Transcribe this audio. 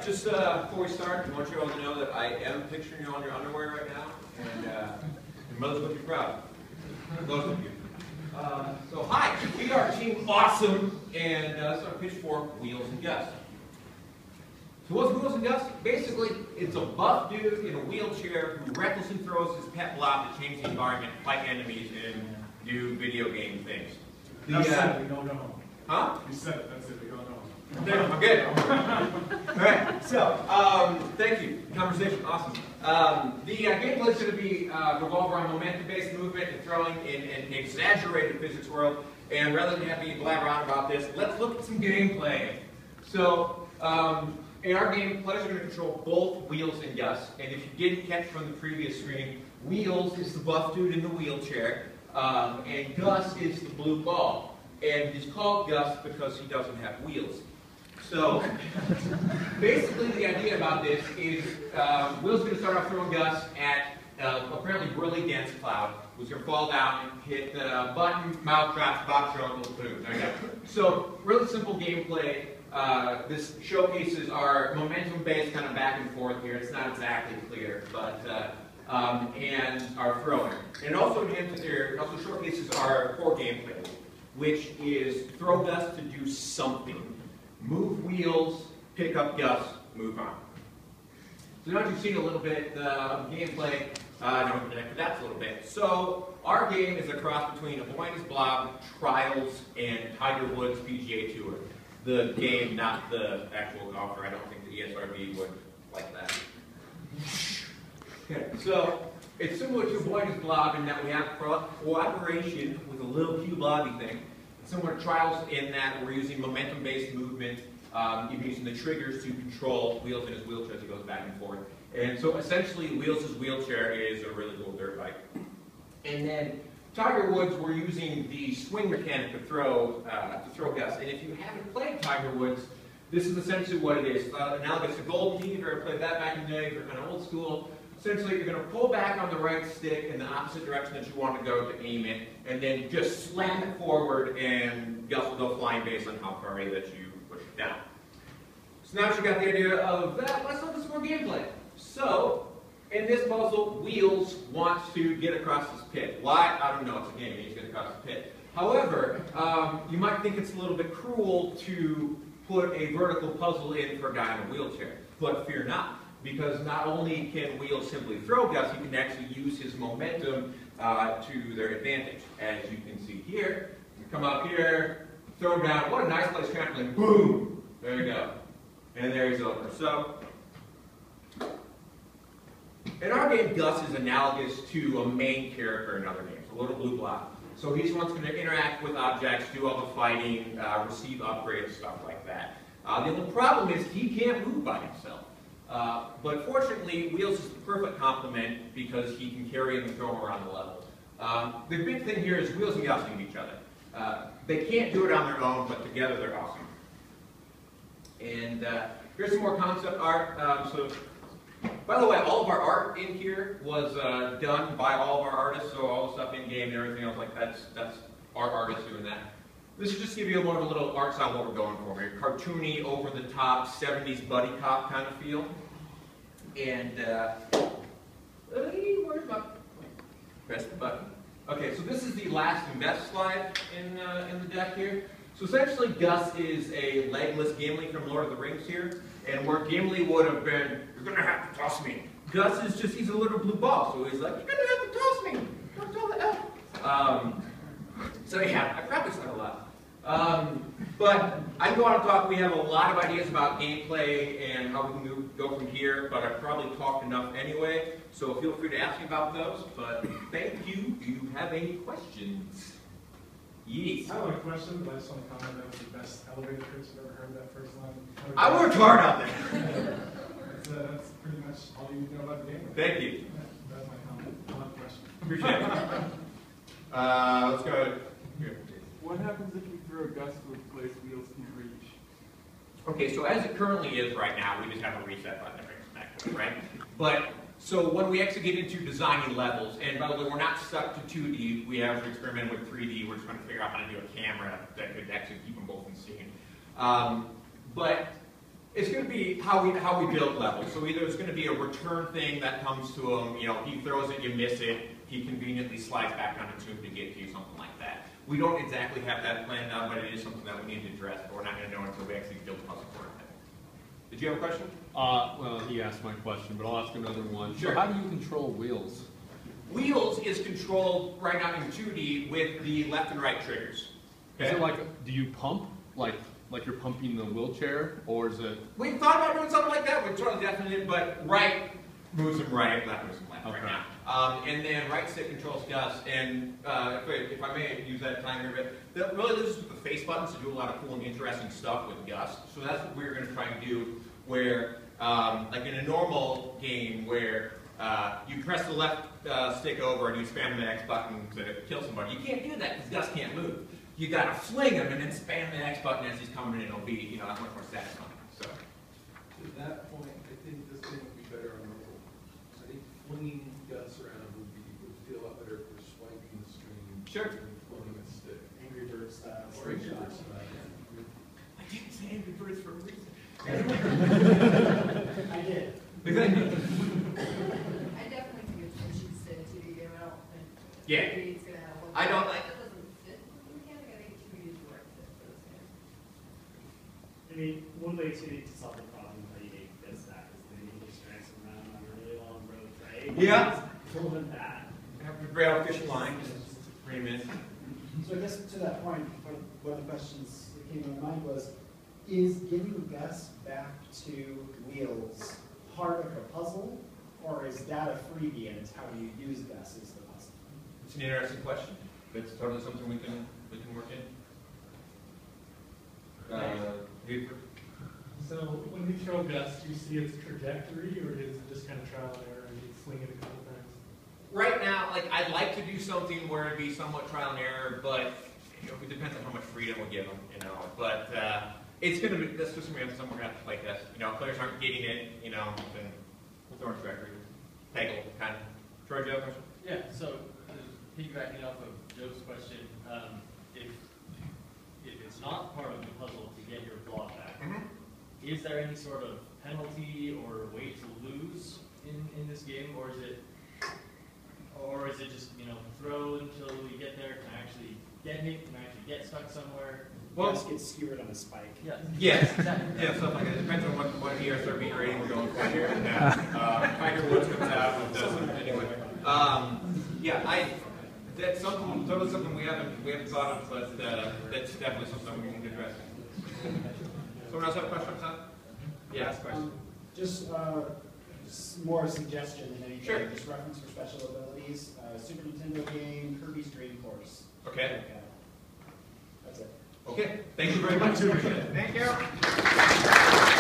just before we start, I want you all to know that I am picturing you on your underwear right now, and your mother's going to be proud. Most of you. So hi, we are Team Awesome, and this is our pitch for Wheels and Gus. So what's Wheels and Gus? Basically, it's a buff dude in a wheelchair who recklessly throws his pet blob to change the environment, fight enemies, and do video game things. You said it, we don't know. Huh? You said it, that's it, we don't know. I'm good. All right, so, thank you. Conversation, awesome. The gameplay is going to be revolve around momentum-based movement and throwing in an exaggerated physics world. And rather than have me blabber on about this, let's look at some gameplay. So, in our game, players are going to control both Wheels and Gus. And if you didn't catch from the previous screen, Wheels is the buff dude in the wheelchair, and Gus is the blue ball. And he's called Gus because he doesn't have wheels. So, basically the idea about this is Will's going to start off throwing Gus at apparently really dense cloud, who's going to fall down and hit the button, mouth drops, box your uncle, boom. There you go. So, really simple gameplay. This showcases our momentum-based kind of back and forth here. It's not exactly clear, but and our throwing. And also showcases our core gameplay, which is throw Gus to do something. Move Wheels, pick up Gus, move on. So now you've seen a little bit of gameplay, now we're connect to that a little bit. So our game is a cross between a Hawaiian Blob, Trials, and Tiger Woods PGA Tour. The game, not the actual golfer. I don't think the ESRB would like that. Okay, so it's similar to Hawaiian Blob in that we have cooperation with a little cube lobby thing. Similar to Trials in that we're using momentum-based movement, even using the triggers to control Wheels in his wheelchair as he goes back and forth. And so essentially, Wheels' wheelchair is a really cool dirt bike. And then Tiger Woods, we're using the swing mechanic to throw Gus. And if you haven't played Tiger Woods, this is essentially what it is. Analogous to Golden Tee, if you ever played that back in the day, if you're kind of old school. Essentially, you're going to pull back on the right stick in the opposite direction that you want to go to aim it, and then just slam it forward, and Gus will go flying based on how far that you push it down. So now that you got the idea of that, let's look at some more gameplay. So, in this puzzle, Wheels wants to get across this pit. Why? I don't know. It's a game. He needs to get across the pit. However, you might think it's a little bit cruel to put a vertical puzzle in for a guy in a wheelchair, but fear not. Because not only can Wheels simply throw Gus, he can actually use his momentum to their advantage. As you can see here, you come up here, throw him down, what a nice place trampoline, boom! There you go. And there he's over. So, in our game, Gus is analogous to a main character in other games, a little blue blob. So he's the one that's going to interact with objects, do all the fighting, receive upgrades, stuff like that. The only problem is he can't move by himself. But fortunately, Wheels is the perfect complement because he can carry him and throw him around the level. The big thing here is Wheels and Gus need each other. They can't do it on their own, but together they're awesome. And here's some more concept art. By the way, all of our art in here was done by all of our artists, so all the stuff in game and everything else like that's our artists doing that. This is just to give you more of a little art style what we're going for here. Cartoony, over the top, 70s buddy cop kind of feel. And, where's my, press the button. Okay, so this is the last invest slide in the deck here. So essentially Gus is a legless Gimli from Lord of the Rings here. And where Gimli would have been, you're going to have to toss me. Gus is just, he's a little blue ball. So he's like, you're going to have to toss me. Don't tell the F. So yeah, I probably said a lot. But I can go on and talk. We have a lot of ideas about gameplay and how we can go from here, but I've probably talked enough anyway, so feel free to ask me about those. But thank you. Do you have any questions? Yes. I have a question, but I just want to comment that was the best elevator pitch I've ever heard that first line. I worked hard on that. That's pretty much all you know about the game. Thank you. Yeah, that's my comment. I have a question. Appreciate it. Let's go here. What happens if you throw Gus to a place Wheels can't reach? Okay, so as it currently is right now, we just have a reset button that brings us back to it, right? But, so when we actually get into designing levels, and by the way, we're not stuck to 2D, we have to experiment with 3D, we're just trying to figure out how to do a camera that could actually keep them both in scene. But it's going to be how we build levels. So either it's going to be a return thing that comes to him. You know, he throws it, you miss it. He conveniently slides back down the tube to get to you, something like that. We don't exactly have that planned out, but it is something that we need to address. But we're not going to know until we actually build the puzzle for it. Did you have a question? Well, he asked my question, but I'll ask another one. Sure. So how do you control wheels? Wheels is controlled right now in 2D with the left and right triggers. Is it like, do you pump, like you're pumping the wheelchair, or is it? We've thought about doing something like that. We're totally definite, but right moves him right, left moves him left right now. And then right stick controls Gus. And if I may use that time here a bit, that really lives with the face buttons to do a lot of cool and interesting stuff with Gus. So that's what we're going to try and do. Where, like in a normal game, where you press the left stick over and you spam the X button to kill somebody. You can't do that because Gus can't move. You got to fling him and then spam the X button as he's coming in. It'll be, you know, that much more satisfying. So. To that point, I think this game would be better on mobile. I think flinging Gus around would feel a lot better for swiping the screen. Sure. Than floating a stick. Angry Birds style. Or Angry Birds style. I didn't say Angry Birds for a reason. I did. Exactly. I definitely think it's a cheat set to the game. I don't think Yeah. it's gonna have one. I don't like. That doesn't fit with the mechanic. I think 2D is the right fit for this game. I mean, one way to solve the problem of how you make this stack is then you just drag some around on a really long road, right? Yeah. Pulling that. Have the rail fish line, just frame in. So I guess to that point, one of the questions that came to my mind was, is getting Gus back to wheels part of the puzzle, or is that a freebie and it's how you use Gus as the puzzle? It's an interesting question. It's totally something we can work in. So when you throw Gus, do you see its trajectory, or is it just kind of trial and error and you fling it a couple times? Right now, like I'd like to do something where it'd be somewhat trial and error, but you know, it depends on how much freedom we give them, you know. But it's gonna be that's just gonna be something we're gonna have to play test. You know, if players aren't getting it, you know, then we'll throw in trajectory. Peggle kind of. Troy, do you have a question? Yeah, so piggybacking off of Joe's question, if it's not part of the puzzle to get your block back, is there any sort of penalty or way to lose in this game, or is it just, you know, throw until you get there, can I actually get hit, can I actually get stuck somewhere? Well, Gus gets skewered on a spike. Yeah. yes, yeah, stuff like that. It depends on what ESRB rating we're going for here. And Tiger Woods comes out and does it anyway. Yeah, that's something totally something we haven't thought of, but that's definitely something we need to address. Someone else have a question? Huh? Yeah, ask a question. Just more a suggestion than anything. Sure. Just reference for special abilities. Super Nintendo game, Kirby's Dream Course. Okay. That's it. Okay. Thank you very much. Thank you.